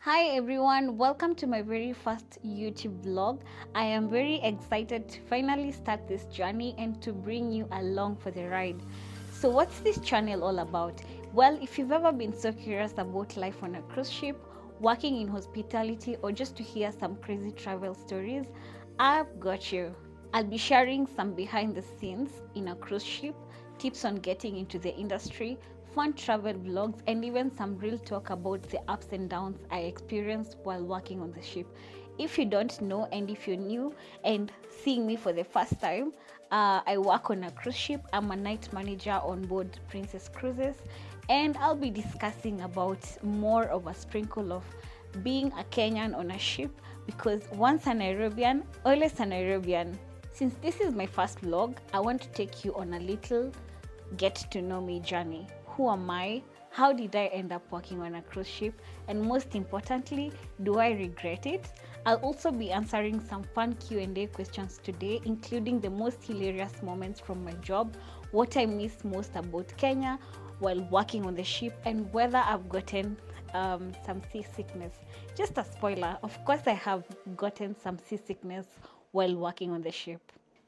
Hi everyone, welcome to my very first YouTube vlog. I am very excited to finally start this journey and to bring you along for the ride. So what's this channel all about? Well, if you've ever been so curious about life on a cruise ship, working in hospitality, or just to hear some crazy travel stories, I've got you. I'll be sharing some behind the scenes in a cruise ship, tips on getting into the industry, fun travel vlogs, and even some real talk about the ups and downs I experienced while working on the ship. If you don't know, and if you're new and seeing me for the first time, I work on a cruise ship. I'm a night manager on board Princess Cruises, and I'll be discussing about more of a sprinkle of being a Kenyan on a ship, because once a Nairobian, always a Nairobian. Since this is my first vlog, I want to take you on a little get to know me journey. Who am I? How did I end up working on a cruise ship? And most importantly, do I regret it? I'll also be answering some fun Q&A questions today, including the most hilarious moments from my job, what I miss most about Kenya while working on the ship, and whether I've gotten some seasickness. Just a spoiler, of course I have gotten some seasickness while working on the ship.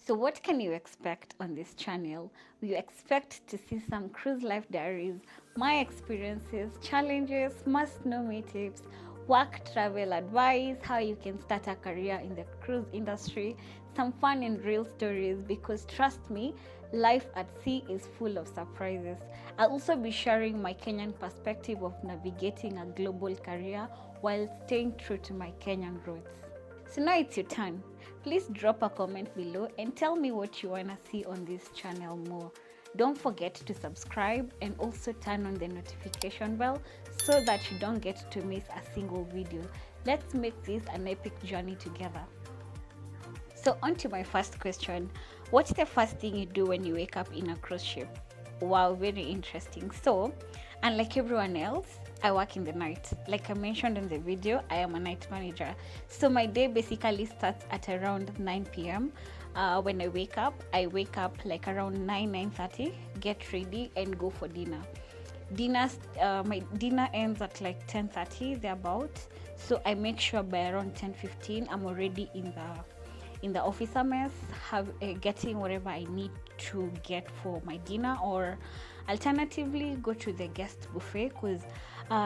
So what can you expect on this channel? You expect to see some cruise life diaries, my experiences, challenges, must know me tips, work travel advice, how you can start a career in the cruise industry, some fun and real stories, because trust me, life at sea is full of surprises. I'll also be sharing my Kenyan perspective of navigating a global career while staying true to my Kenyan roots. So now it's your turn. Please drop a comment below and tell me what you wanna see on this channel more. Don't forget to subscribe and also turn on the notification bell so that you don't get to miss a single video. Let's make this an epic journey together. So on to my first question. What's the first thing you do when you wake up in a cruise ship? Wow, very interesting. So, unlike everyone else, I work in the night. Like I mentioned in the video, I am a night manager. So my day basically starts at around 9 p.m. When I wake up like around 9:30, get ready and go for dinner. My dinner ends at like 10:30 thereabout. So I make sure by around 10:15 I'm already in the officer mess, getting whatever I need to get for my dinner, or alternatively go to the guest buffet, because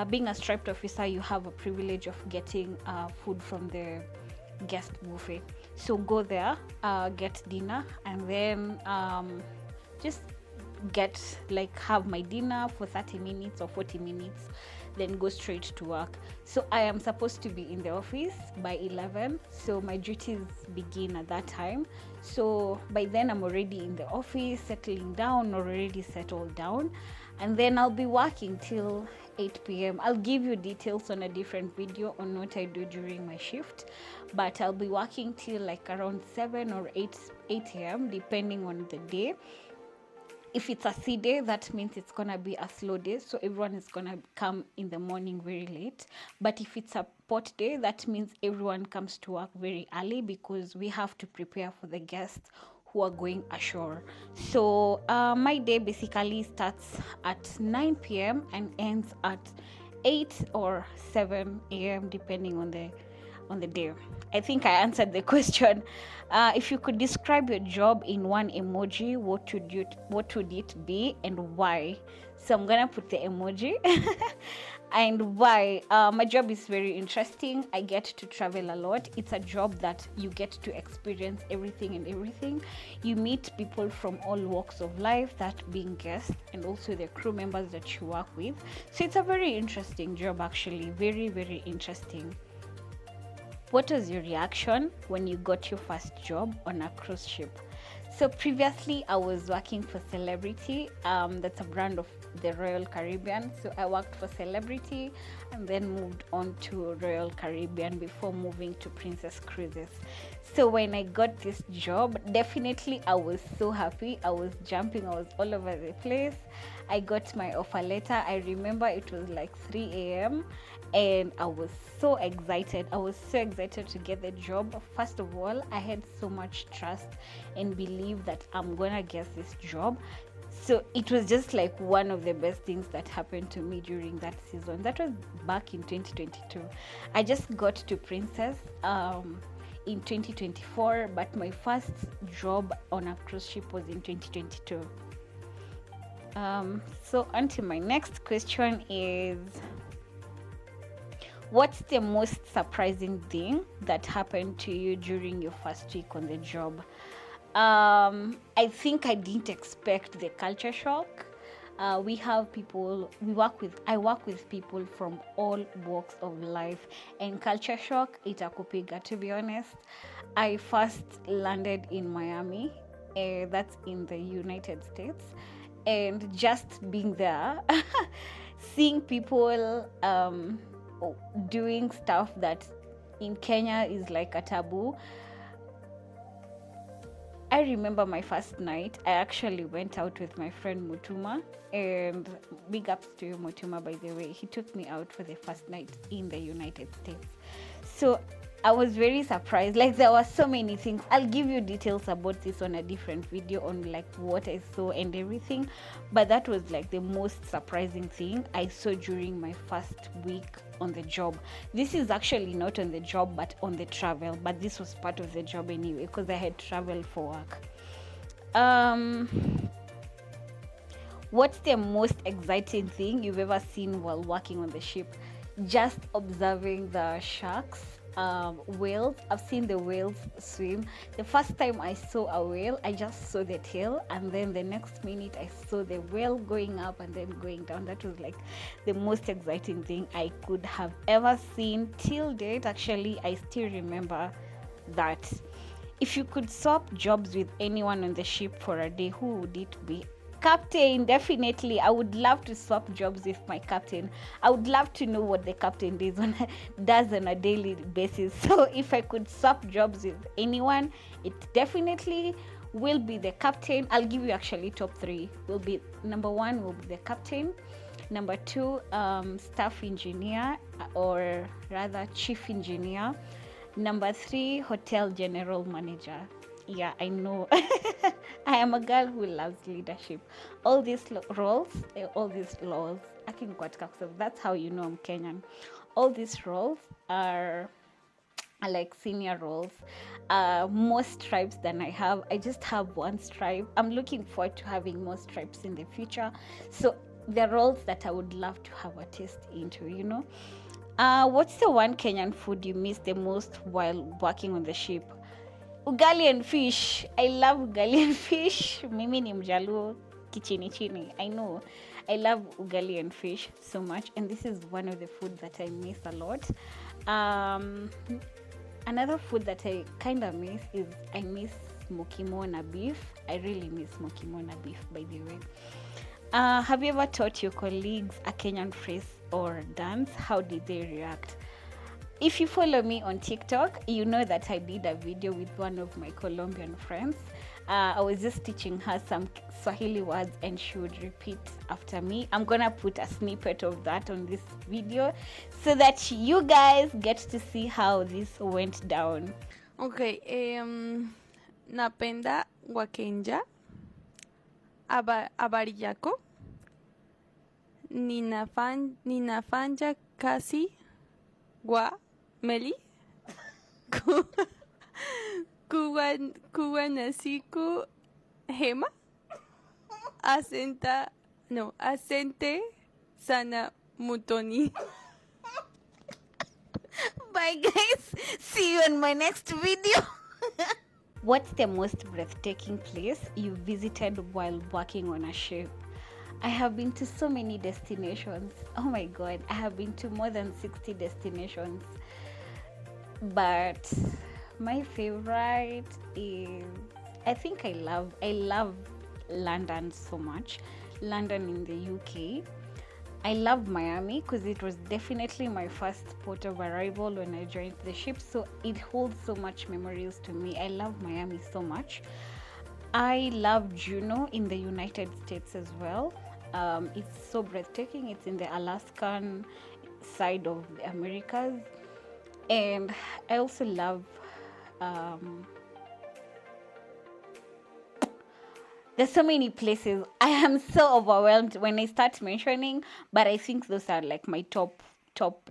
being a striped officer, you have a privilege of getting food from the guest buffet. So go there, get dinner, and then just have my dinner for 30 minutes or 40 minutes, then go straight to work. So I am supposed to be in the office by 11, so my duties begin at that time. So by then I'm already in the office, settling down, already settled down, and then I'll be working till 8 p.m. I'll give you details on a different video on what I do during my shift, but I'll be working till like around 7 or 8 a.m. depending on the day. If it's a sea day, that means it's gonna be a slow day, so everyone is gonna come in the morning very late. But if it's a port day, that means everyone comes to work very early, because we have to prepare for the guests who are going ashore. So my day basically starts at 9 p.m. and ends at 8 or 7 a.m. depending on the day. I think I answered the question. If you could describe your job in one emoji, what would it be and why? So I'm gonna put the emoji. And why? My job is very interesting. I get to travel a lot. It's a job that you get to experience everything and everything. You meet people from all walks of life, that being guests and also the crew members that you work with. So it's a very interesting job, actually. Very, very interesting. What was your reaction when you got your first job on a cruise ship? So previously I was working for Celebrity, that's a brand of the Royal Caribbean. So I worked for Celebrity and then moved on to Royal Caribbean before moving to Princess Cruises. So when I got this job, definitely I was so happy. I was jumping, I was all over the place. I got my offer letter. I remember it was like 3 a.m. and I was so excited. I was so excited to get the job. First of all, I had so much trust and belief that I'm gonna get this job. So it was just like one of the best things that happened to me during that season. That was back in 2022. I just got to Princess in 2024, but my first job on a cruise ship was in 2022. So on to my next question is, what's the most surprising thing that happened to you during your first week on the job? I think I didn't expect the culture shock. We have people, I work with people from all walks of life, and culture shock, itakupiga, to be honest. I first landed in Miami, that's in the United States, and just being there, seeing people doing stuff that in Kenya is like a taboo. I remember my first night, I actually went out with my friend Mutuma, and big ups to you, Mutuma, by the way. He took me out for the first night in the United States. So I was very surprised. Like, there were so many things. I'll give you details about this on a different video on like what I saw and everything. But that was like the most surprising thing I saw during my first week on the job. This is actually not on the job, but on the travel. But this was part of the job anyway, because I had traveled for work. What's the most exciting thing you've ever seen while working on the ship? Just observing the sharks, whales. I've seen the whales swim. The first time I saw a whale, I just saw the tail, and then the next minute I saw the whale going up and then going down. That was like the most exciting thing I could have ever seen till date. Actually, I still remember that. If you could swap jobs with anyone on the ship for a day, who would it be? Captain, definitely. I would love to swap jobs with my captain. I would love to know what the captain does on a daily basis. So if I could swap jobs with anyone, it definitely will be the captain. I'll give you actually top three. Will be number one will be the captain. Number two, staff engineer, or rather chief engineer. Number three, hotel general manager. Yeah, I know. I am a girl who loves leadership. All these roles, all these laws, I think that's how you know I'm Kenyan. All these roles are like senior roles. More stripes than I have. I just have one stripe. I'm looking forward to having more stripes in the future. So the roles that I would love to have a taste into, you know. What's the one Kenyan food you miss the most while working on the ship? Ugali and fish. I love ugali and fish. Mimi ni mjaluo kichini chini. I know. I love ugali and fish so much, and this is one of the food that I miss a lot. Another food that I kind of miss is I miss mokimo na beef. I really miss mokimo na beef, by the way. Have you ever taught your colleagues a Kenyan phrase or dance? How did they react? If you follow me on TikTok, you know that I did a video with one of my Colombian friends. I was just teaching her some Swahili words and she would repeat after me. I'm gonna put a snippet of that on this video so that you guys get to see how this went down. Okay, napenda wakenja abariyako ninafanya kasi wa meli kuwa na siku hema asente sana mutoni. Bye guys, see you in my next video. What's the most breathtaking place you visited while working on a ship? I have been to so many destinations. Oh my god, I have been to more than 60 destinations. But my favorite is, I think I love London so much. London in the UK. I love Miami because it was definitely my first port of arrival when I joined the ship, so it holds so much memories to me. I love Miami so much. I love Juneau in the United States as well. It's so breathtaking. It's in the Alaskan side of the Americas. And I also love There's so many places. I am so overwhelmed when I start mentioning, but I think those are like my top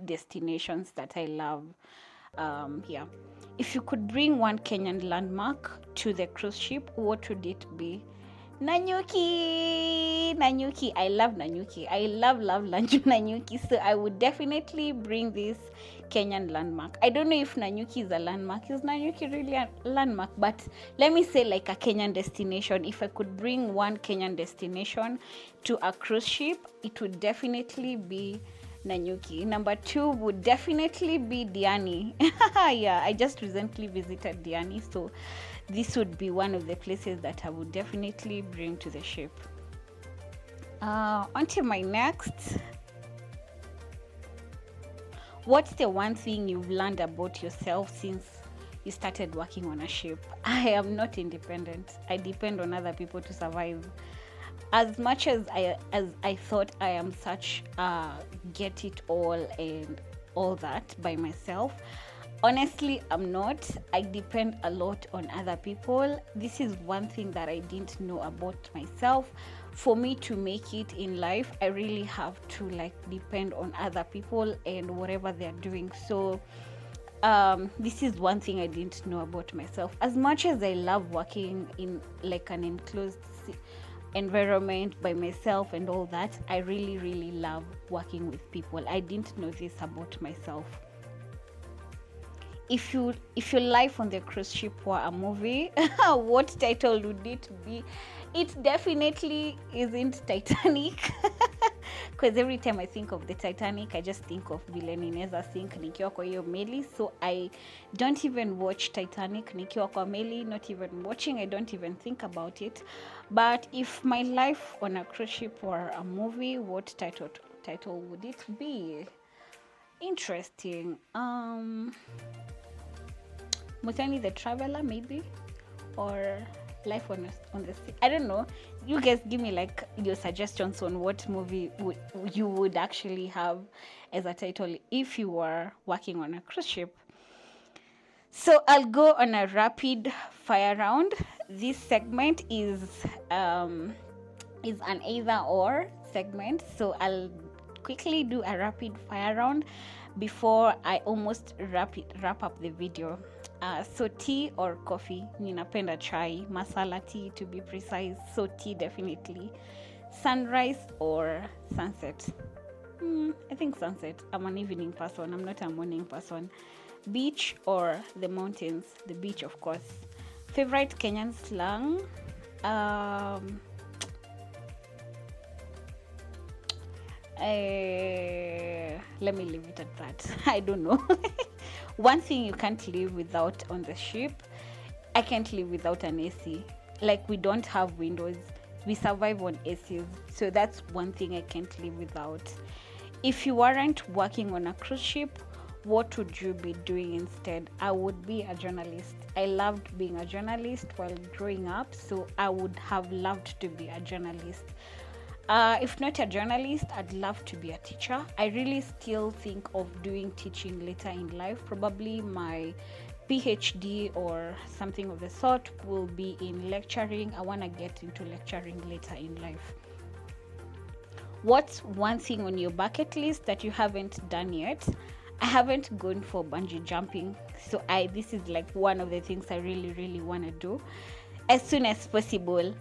destinations that I love. Yeah. If you could bring one Kenyan landmark to the cruise ship, what would it be? Nanyuki, Nanyuki. I love Nanyuki. I love Nanyuki. So I would definitely bring this Kenyan landmark. I don't know if Nanyuki is a landmark. Is Nanyuki really a landmark? But let me say like a Kenyan destination. If I could bring one Kenyan destination to a cruise ship, it would definitely be Nanyuki. Number 2 would definitely be Diani. Yeah, I just recently visited Diani, so this would be one of the places that I would definitely bring to the ship. On to my next. What's the one thing you've learned about yourself since you started working on a ship? I am not independent. I depend on other people to survive. As much as I thought I am such a get it all and all that by myself, honestly, I'm not. I depend a lot on other people. This is one thing that I didn't know about myself. For me to make it in life, I really have to like depend on other people and whatever they're doing. So this is one thing I didn't know about myself. As much as I love working in like an enclosed environment by myself and all that, I really love working with people. I didn't know this about myself. If your life on the cruise ship were a movie, what title would it be? It definitely isn't Titanic. Because every time I think of the Titanic, I just think of vile ninaweza sink nikiwa kwa hiyo meli. So I don't even watch Titanic nikiwa kwa meli, not even watching. I don't even think about it. But if my life on a cruise ship were a movie, what title would it be? Interesting. Mutani the Traveler, maybe, or Life on the Sea. I don't know. You guys give me like your suggestions on what movie you would actually have as a title if you were working on a cruise ship. So I'll go on a rapid fire round. This segment is an either or segment. So I'll quickly do a rapid fire round before I almost wrap up the video. So tea or coffee? Ninapenda chai, masala tea to be precise. So tea definitely. Sunrise or sunset? I think sunset. I'm an evening person. I'm not a morning person. Beach or the mountains? The beach, of course. Favorite Kenyan slang? Let me leave it at that. I don't know. One thing you can't live without on the ship, I can't live without an AC. Like, we don't have windows. We survive on ACs. So that's one thing I can't live without. If you weren't working on a cruise ship, what would you be doing instead? I would be a journalist. I loved being a journalist while growing up, so I would have loved to be a journalist. If not a journalist, I'd love to be a teacher. I really still think of doing teaching later in life. Probably my PhD or something of the sort will be in lecturing. I want to get into lecturing later in life. What's one thing on your bucket list that you haven't done yet? I haven't gone for bungee jumping, so this is like one of the things I really want to do as soon as possible.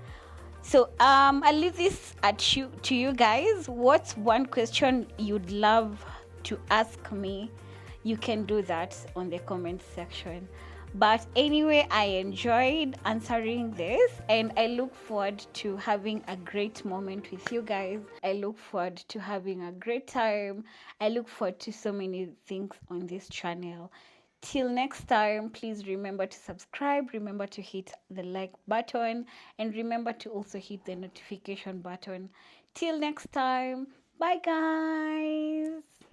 So I'll leave this to you guys. What's one question you'd love to ask me? You can do that on the comment section. But anyway, I enjoyed answering this and I look forward to having a great moment with you guys. I look forward to having a great time. I look forward to so many things on this channel. Till next time, please remember to subscribe, remember to hit the like button, and remember to also hit the notification button. Till next time, bye guys.